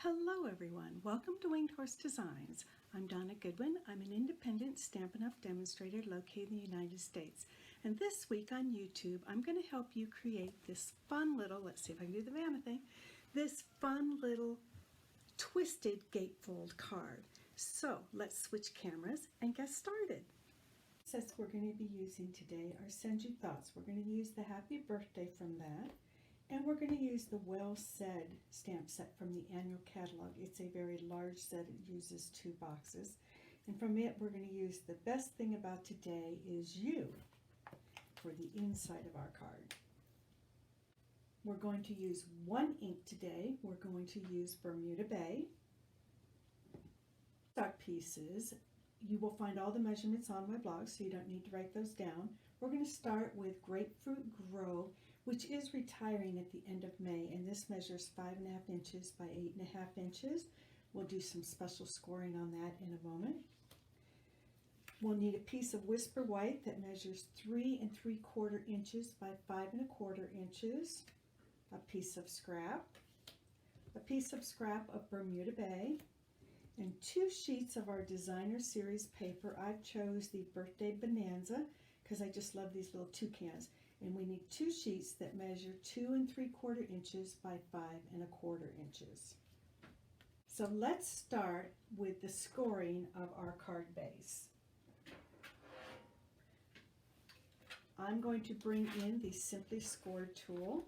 Hello everyone, welcome to Winged Horse Designs. I'm Donna Goodwin. I'm an independent Stampin' Up! Demonstrator located in the United States. And this week on YouTube, I'm going to help you create this fun little, let's see if I can do the Vanna thing, this fun little twisted gatefold card. So let's switch cameras and get started. The sets we're going to be using today are Send You Thoughts. We're going to use the Happy Birthday from that. And we're going to use the Well Said stamp set from the annual catalog. It's a very large set. It uses 2 boxes. And from it, we're going to use The Best Thing About Today Is You for the inside of our card. We're going to use 1 ink today. We're going to use Bermuda Bay stock pieces. You will find all the measurements on my blog, so you don't need to write those down. We're going to start with Grapefruit Grow, which is retiring at the end of May, and this measures 5.5 inches by 8.5 inches. We'll do some special scoring on that in a moment. We'll need a piece of Whisper White that measures 3 3/4 inches by 5 1/4 inches, a piece of scrap of Bermuda Bay, and 2 sheets of our designer series paper. I've chose the Birthday Bonanza because I just love these little toucans. And we need 2 sheets that measure 2 3/4 inches by 5 1/4 inches. So let's start with the scoring of our card base. I'm going to bring in the Simply Scored tool.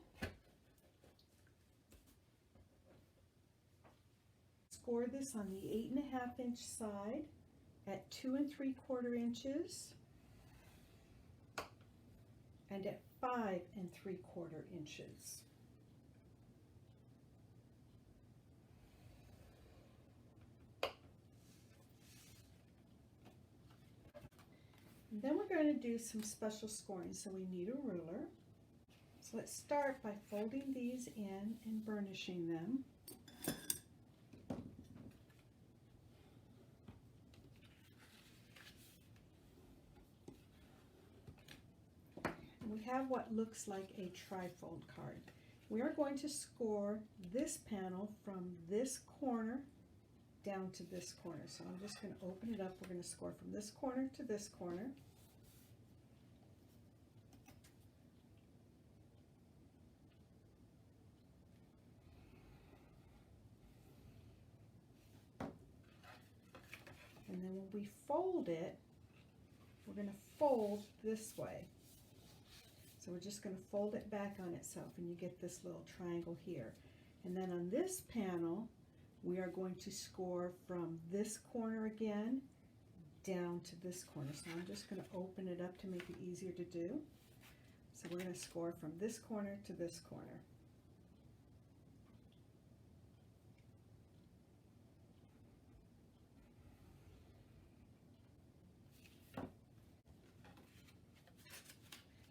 Score this on the 8.5 inch side at 2 3/4 inches. And at 5 3/4 inches. And then we're going to do some special scoring, so we need a ruler. So let's start by folding these in and burnishing them. We have what looks like a trifold card. We are going to score this panel from this corner down to this corner. So I'm just going to open it up. We're going to score from this corner to this corner. And then when we fold it, we're going to fold this way. So we're just going to fold it back on itself, and you get this little triangle here. And then on this panel, we are going to score from this corner again down to this corner. So I'm just going to open it up to make it easier to do. So we're going to score from this corner to this corner.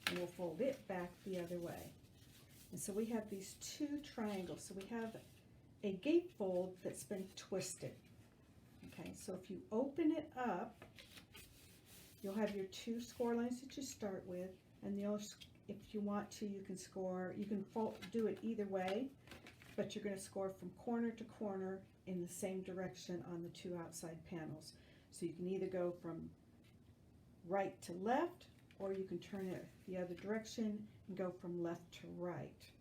And we'll fold it back the other way. And so we have these 2 triangles. So we have a gatefold that's been twisted. Okay, so if you open it up, you'll have your 2 score lines that you start with, and if you want to, you can do it either way, but you're going to score from corner to corner in the same direction on the 2 outside panels. So you can either go from right to left, or you can turn it the other direction and go from left to right.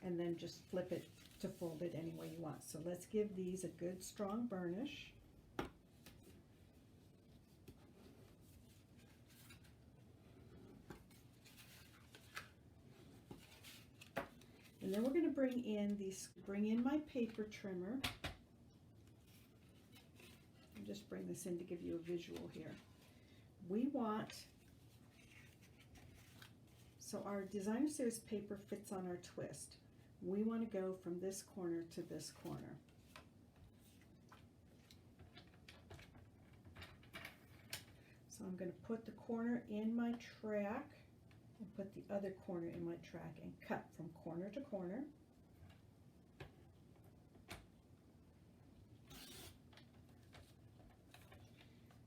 And then just flip it to fold it any way you want. So let's give these a good strong burnish. And then we're going to bring in my paper trimmer. And just bring this in to give you a visual here. So our designer series paper fits on our twist. We want to go from this corner to this corner. So I'm going to put the corner in my track and put the other corner in my track and cut from corner to corner.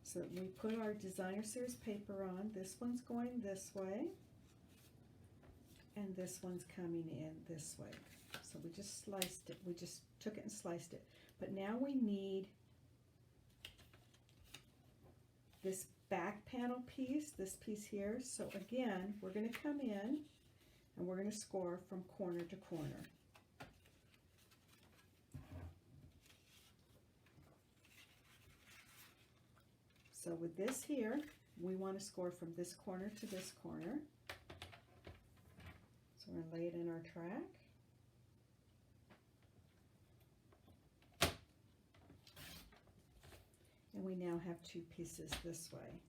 So we put our designer series paper on. This one's going this way, and this one's coming in this way. So we just sliced it, we just took it and sliced it. But now we need this back panel piece, this piece here. So again, we're going to come in and we're going to score from corner to corner. So with this here, we want to score from this corner to this corner. So we're going to lay it in our track. And we now have two pieces this way.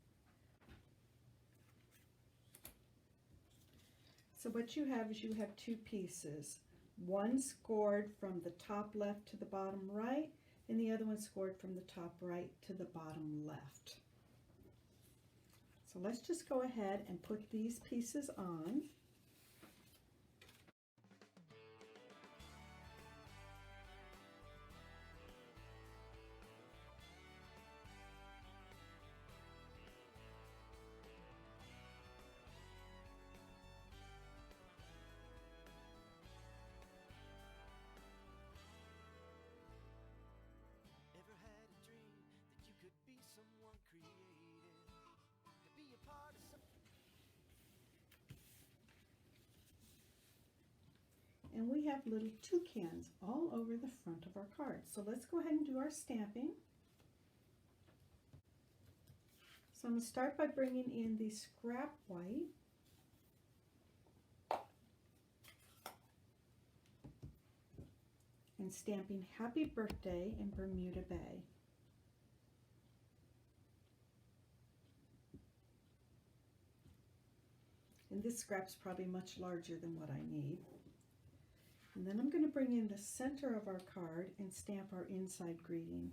So what you have is you have two pieces. One scored from the top left to the bottom right, and the other one scored from the top right to the bottom left. So let's just go ahead and put these pieces on. And we have little toucans all over the front of our card. So let's go ahead and do our stamping. So I'm going to start by bringing in the scrap white. And stamping Happy Birthday in Bermuda Bay. And this scrap's probably much larger than what I need. And then I'm going to bring in the center of our card and stamp our inside greeting.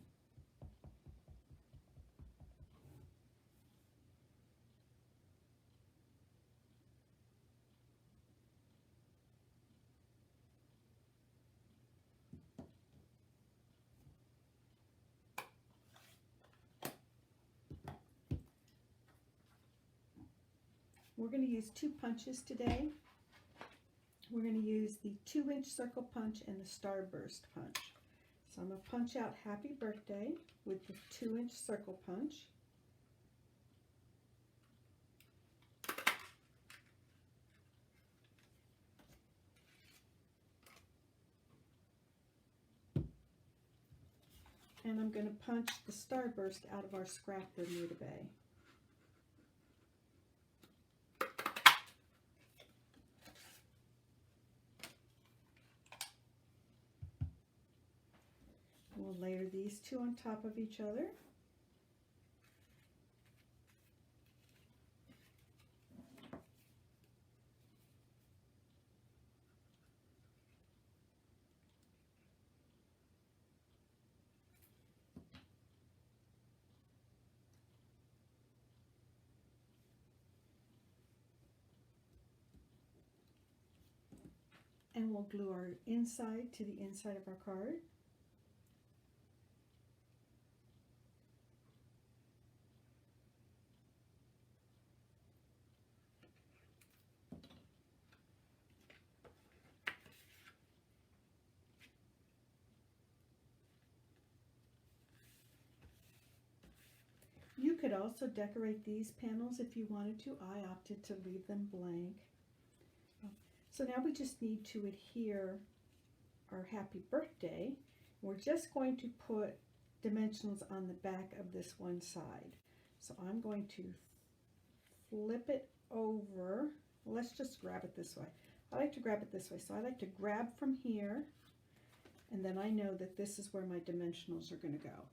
We're going to use two punches today. We're going to use the 2-inch circle punch and the Starburst Punch. So I'm going to punch out Happy Birthday with the 2-inch circle punch. And I'm going to punch the Starburst out of our scrap Bermuda Bay. We'll layer these two on top of each other. And we'll glue our inside to the inside of our card. You could also decorate these panels if you wanted to. I opted to leave them blank. So now we just need to adhere our Happy Birthday. We're just going to put dimensionals on the back of this one side. So I'm going to flip it over. Let's just grab it this way. I like to grab it this way. So I like to grab from here, and then I know that this is where my dimensionals are going to go.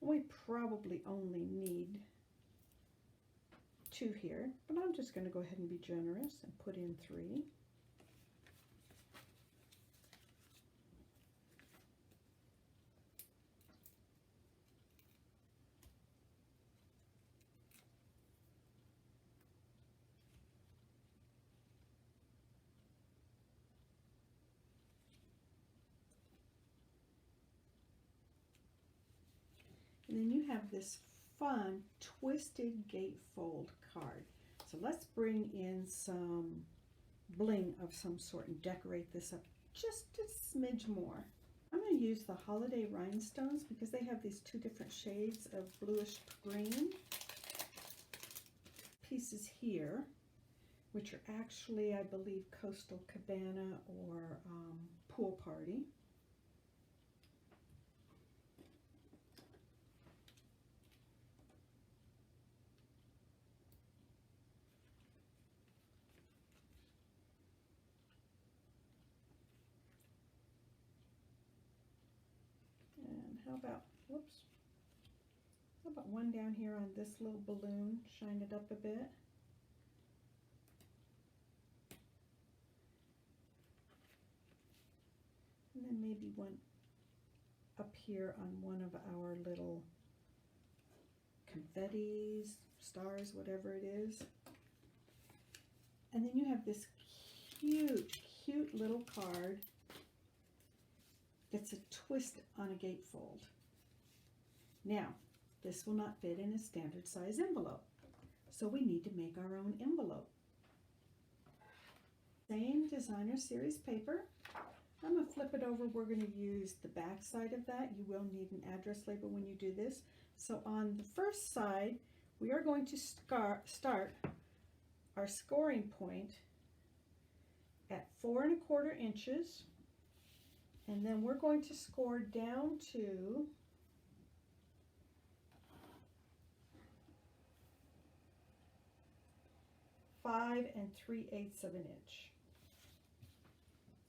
We probably only need 2 here, but I'm just going to go ahead and be generous and put in 3. And then you have this fun twisted gatefold card. So let's bring in some bling of some sort and decorate this up just a smidge more. I'm going to use the Holiday Rhinestones because they have these two different shades of bluish green pieces here, which are actually, I believe, Coastal Cabana or Pool Party. How about, whoops, how about one down here on this little balloon, shine it up a bit. And then maybe one up here on one of our little confettis, stars, whatever it is. And then you have this cute little card that's a twist on a gatefold. Now, this will not fit in a standard size envelope, so we need to make our own envelope. Same designer series paper. I'm going to flip it over. We're going to use the back side of that. You will need an address label when you do this. So on the first side, we are going to start our scoring point at 4 1/4 inches. And then we're going to score down to 5 3/8 of an inch.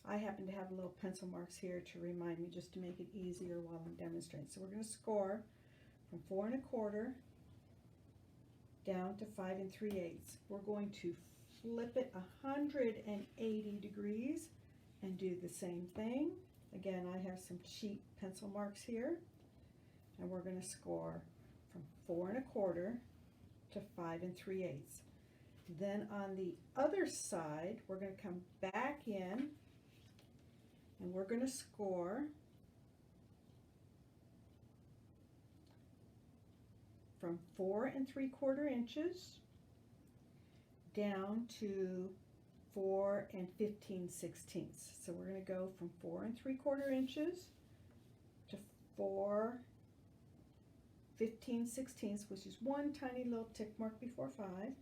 I happen to have little pencil marks here to remind me, just to make it easier while I'm demonstrating. So we're going to score from 4 1/4 down to 5 3/8. We're going to flip it 180 degrees and do the same thing. Again, I have some cheap pencil marks here, and we're going to score from 4 1/4 to 5 3/8. Then on the other side, we're going to come back in, and we're going to score from 4 3/4 inches down to 4 15/16. So we're going to go from 4 3/4 inches to 4 15/16, which is one tiny little tick mark before 5.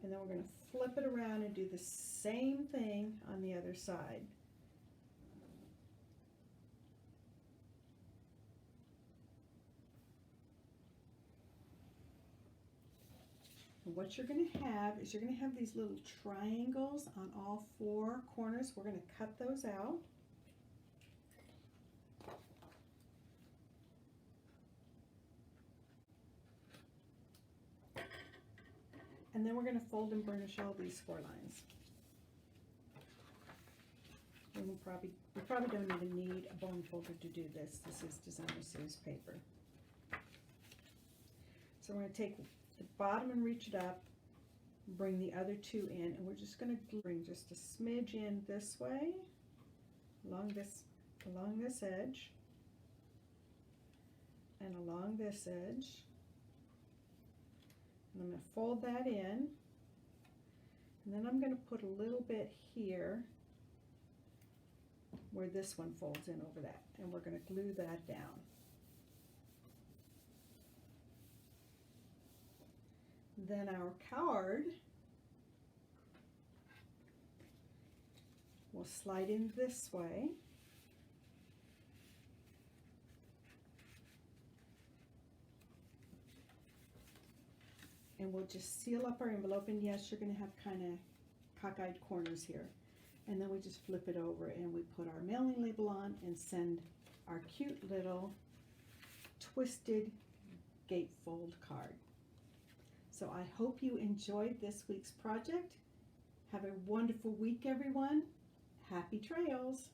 And then we're going to flip it around and do the same thing on the other side. What you're going to have is you're going to have these little triangles on all 4 corners. We're going to cut those out. And then we're going to fold and burnish all these 4 lines. And we probably don't even need a bone folder to do this. This is designer series paper. So we're going to take the bottom and reach it up, bring the other 2 in, and we're just going to bring just a smidge in this way, along this edge, and along this edge. And I'm going to fold that in, and then I'm going to put a little bit here where this one folds in over that, and we're going to glue that down. Then our card will slide in this way. And we'll just seal up our envelope, and yes, you're going to have kind of cockeyed corners here. And then we just flip it over and we put our mailing label on and send our cute little twisted gatefold card. So I hope you enjoyed this week's project. Have a wonderful week, everyone. Happy trails!